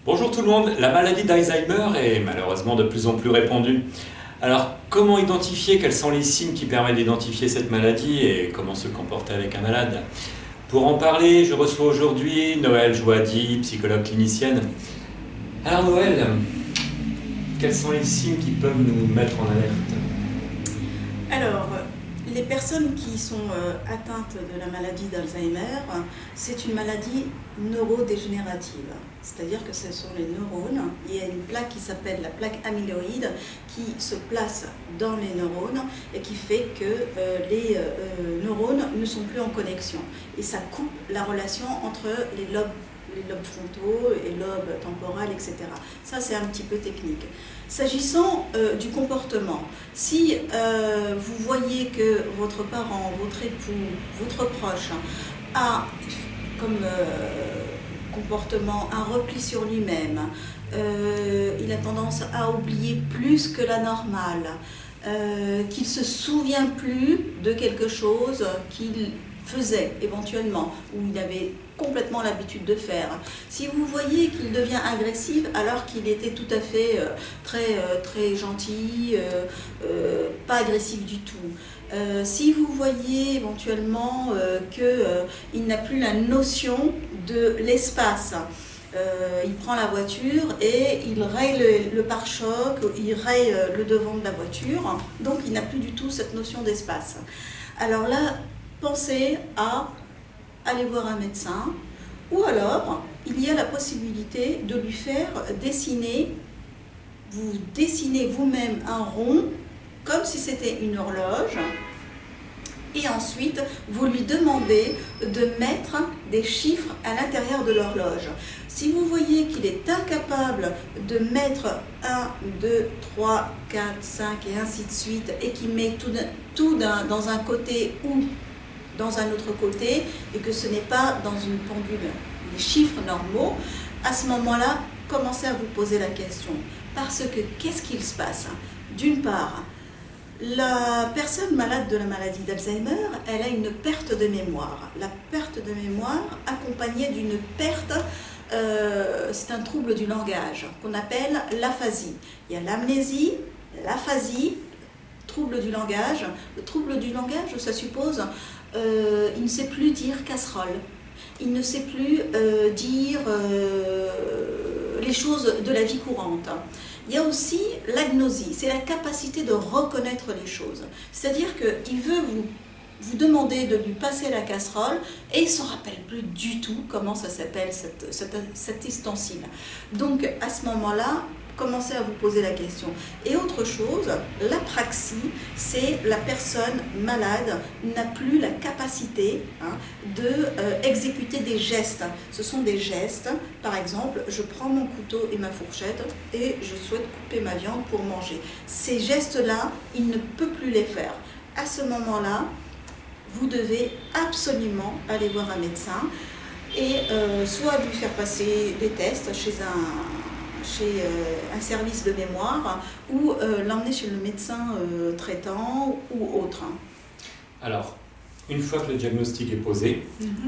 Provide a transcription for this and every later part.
Bonjour tout le monde, la maladie d'Alzheimer est malheureusement de plus en plus répandue. Alors comment identifier, quels sont les signes qui permettent d'identifier cette maladie et comment se comporter avec un malade? Pour en parler, je reçois aujourd'hui Noëlle Jouadi, psychologue clinicienne. Alors Noëlle, quels sont les signes qui peuvent nous mettre en alerte? Alors, les personnes qui sont atteintes de la maladie d'Alzheimer, c'est une maladie neurodégénérative. C'est-à-dire que ce sont les neurones. Il y a une plaque qui s'appelle la plaque amyloïde qui se place dans les neurones et qui fait que les neurones ne sont plus en connexion. Et ça coupe la relation entre les lobes frontaux et lobes temporaux, etc. Ça, c'est un petit peu technique. S'agissant du comportement, si vous voyez que votre parent, votre époux, votre proche a comme comportement un repli sur lui-même, il a tendance à oublier plus que la normale, qu'il ne se souvient plus de quelque chose qu'il faisait éventuellement, ou il avait complètement l'habitude de faire. Si vous voyez qu'il devient agressif alors qu'il était tout à fait très gentil, pas agressif du tout. Si vous voyez éventuellement qu'il n'a plus la notion de l'espace, il prend la voiture et il raye le pare-choc, il raye le devant de la voiture, donc il n'a plus du tout cette notion d'espace. Alors là, pensez à aller voir un médecin, ou alors il y a la possibilité de lui faire dessiner, vous dessinez vous-même un rond comme si c'était une horloge, et ensuite vous lui demandez de mettre des chiffres à l'intérieur de l'horloge. Si vous voyez qu'il est incapable de mettre 1, 2, 3, 4, 5 et ainsi de suite, et qu'il met tout dans un côté ou dans un autre côté, et que ce n'est pas dans une pendule les chiffres normaux, à ce moment-là, commencez à vous poser la question. Parce que qu'est-ce qu'il se passe? D'une part, la personne malade de la maladie d'Alzheimer, elle a une perte de mémoire. La perte de mémoire accompagnée d'une perte, c'est un trouble du langage qu'on appelle l'aphasie. Il y a l'amnésie, l'aphasie, trouble du langage. Le trouble du langage, ça suppose il ne sait plus dire casserole, il ne sait plus dire les choses de la vie courante. Il y a aussi l'agnosie, c'est la capacité de reconnaître les choses. C'est-à-dire qu'il veut vous demander de lui passer la casserole et il ne se rappelle plus du tout comment ça s'appelle cet ustensile. Donc à ce moment-là, commencez à vous poser la question. Et autre chose, l'apraxie, c'est la personne malade n'a plus la capacité de exécuter des gestes. Ce sont des gestes, par exemple, je prends mon couteau et ma fourchette et je souhaite couper ma viande pour manger. Ces gestes-là, il ne peut plus les faire. À ce moment-là, vous devez absolument aller voir un médecin et soit lui faire passer des tests chez un service de mémoire ou l'emmener chez le médecin traitant ou autre. Alors, une fois que le diagnostic est posé,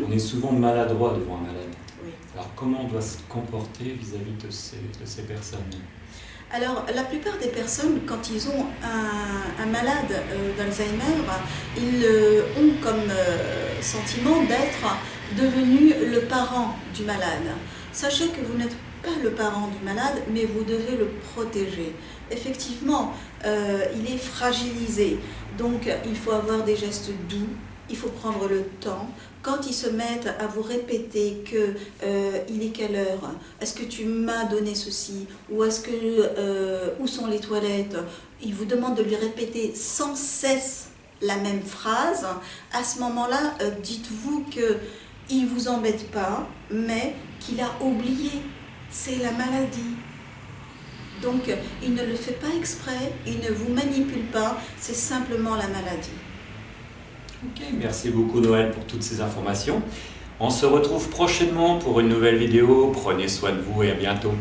on est souvent maladroit devant un malade. Oui. Alors comment on doit se comporter vis-à-vis de ces personnes? Alors, la plupart des personnes, quand ils ont un malade d'Alzheimer, ils ont comme sentiment d'être devenu le parent du malade. Sachez que vous n'êtes pas le parent du malade, mais vous devez le protéger. Effectivement, il est fragilisé, donc il faut avoir des gestes doux, il faut prendre le temps. Quand ils se mettent à vous répéter que il est quelle heure, est-ce que tu m'as donné ceci, ou est-ce que où sont les toilettes, ils vous demandent de lui répéter sans cesse la même phrase. À ce moment-là, dites-vous que il vous embête pas, mais qu'il a oublié. C'est la maladie. Donc, il ne le fait pas exprès, il ne vous manipule pas, c'est simplement la maladie. Ok, merci beaucoup Noëlle pour toutes ces informations. On se retrouve prochainement pour une nouvelle vidéo. Prenez soin de vous et à bientôt.